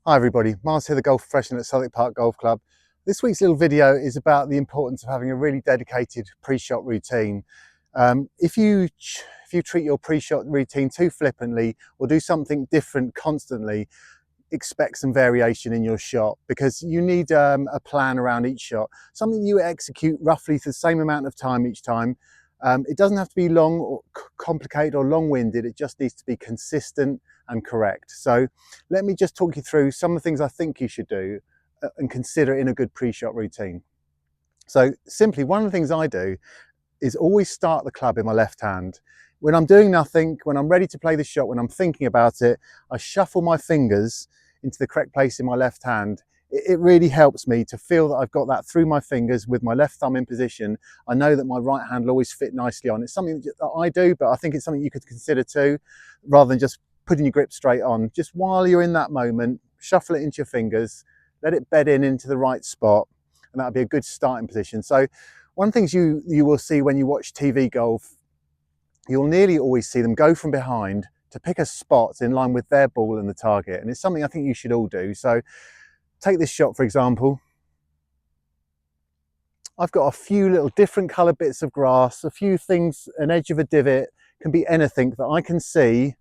Hi everybody, Mars here, the golf professional at Southwick Park Golf Club. This week's little video is about the importance of having a really dedicated pre-shot routine. If you treat your pre-shot routine too flippantly or do something different constantly, expect some variation in your shot, because you need a plan around each shot, something you execute roughly for the same amount of time each time. It doesn't have to be long or complicated or long-winded, it just needs to be consistent and correct. So let me just talk you through some of the things I think you should do and consider in a good pre-shot routine. So simply, one of the things I do is always start the club in my left hand. When I'm doing nothing, when I'm ready to play the shot, when I'm thinking about it, I shuffle my fingers into the correct place in my left hand. It really helps me to feel that I've got that through my fingers with my left thumb in position. I know that my right hand will always fit nicely on. It's something that I do, but I think it's something you could consider too, rather than just putting your grip straight on. Just while you're in that moment, shuffle it into your fingers, let it bed in into the right spot, and that'll be a good starting position. So one of the things you will see when you watch TV golf, you'll nearly always see them go from behind to pick a spot in line with their ball and the target. And it's something I think you should all do. So take this shot, for example. I've got a few little different colored bits of grass, a few things, an edge of a divot, can be anything that I can see.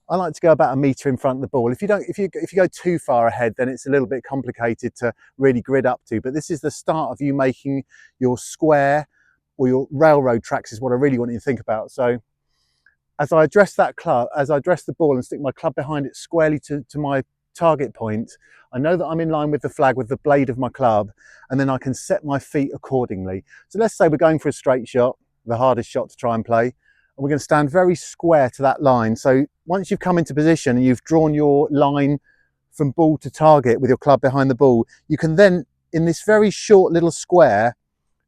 I like to go about a metre in front of the ball. If you go too far ahead, then it's a little bit complicated to really grid up to. But this is the start of you making your square or your railroad tracks, is what I really want you to think about. So as I address that club, as I address the ball and stick my club behind it squarely to my target point, I know that I'm in line with the flag with the blade of my club, and then I can set my feet accordingly. So let's say we're going for a straight shot, the hardest shot to try and play, and we're going to stand very square to that line. So once you've come into position and you've drawn your line from ball to target with your club behind the ball, you can then, in this very short little square,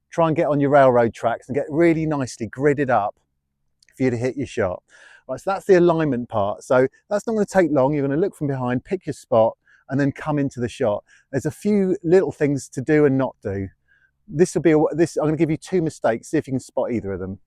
try and get on your railroad tracks and get really nicely gridded up for you to hit your shot. Right, so that's the alignment part. So that's not going to take long. You're going to look from behind, pick your spot, and then come into the shot. There's a few little things to do and not do. I'm going to give you two mistakes. See if you can spot either of them.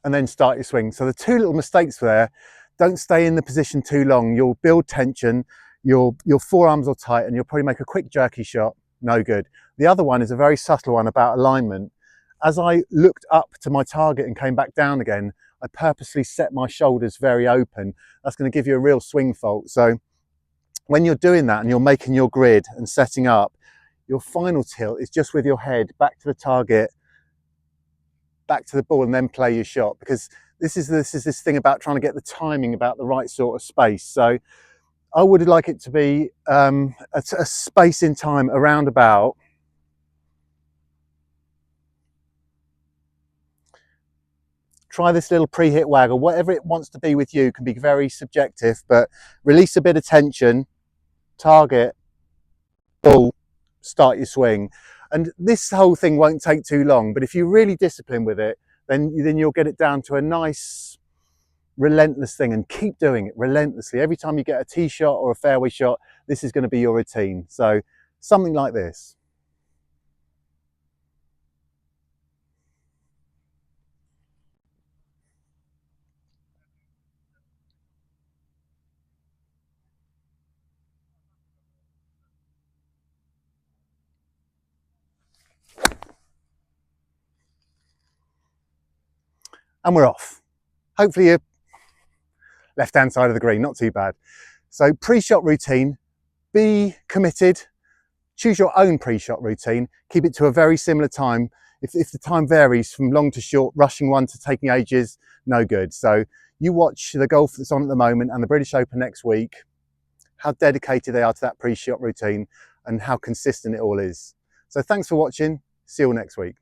And then start your swing. So the two little mistakes there: don't stay in the position too long. You'll build tension, your forearms will tighten, you'll probably make a quick jerky shot, no good. The other one is a very subtle one about alignment. As I looked up to my target and came back down again, I purposely set my shoulders very open. That's going to give you a real swing fault. So when you're doing that and you're making your grid and setting up, your final tilt is just with your head back to the target, back to the ball, and then play your shot, because this is this thing about trying to get the timing about the right sort of space. So I would like it to be a space in time around about try this little pre-hit waggle. Whatever it wants to be with you can be very subjective, but release a bit of tension, target, ball, start your swing. And this whole thing won't take too long, but if you really discipline with it, then you'll get it down to a nice relentless thing, and keep doing it relentlessly. Every time you get a tee shot or a fairway shot, this is going to be your routine. So something like this. And we're off. Hopefully you're left hand side of the green, not too bad. So pre-shot routine, be committed, choose your own pre-shot routine, keep it to a very similar time. If the time varies from long to short, rushing one to taking ages, no good. So you watch the golf that's on at the moment and the British Open next week, how dedicated they are to that pre-shot routine and how consistent it all is. So thanks for watching. See you all next week.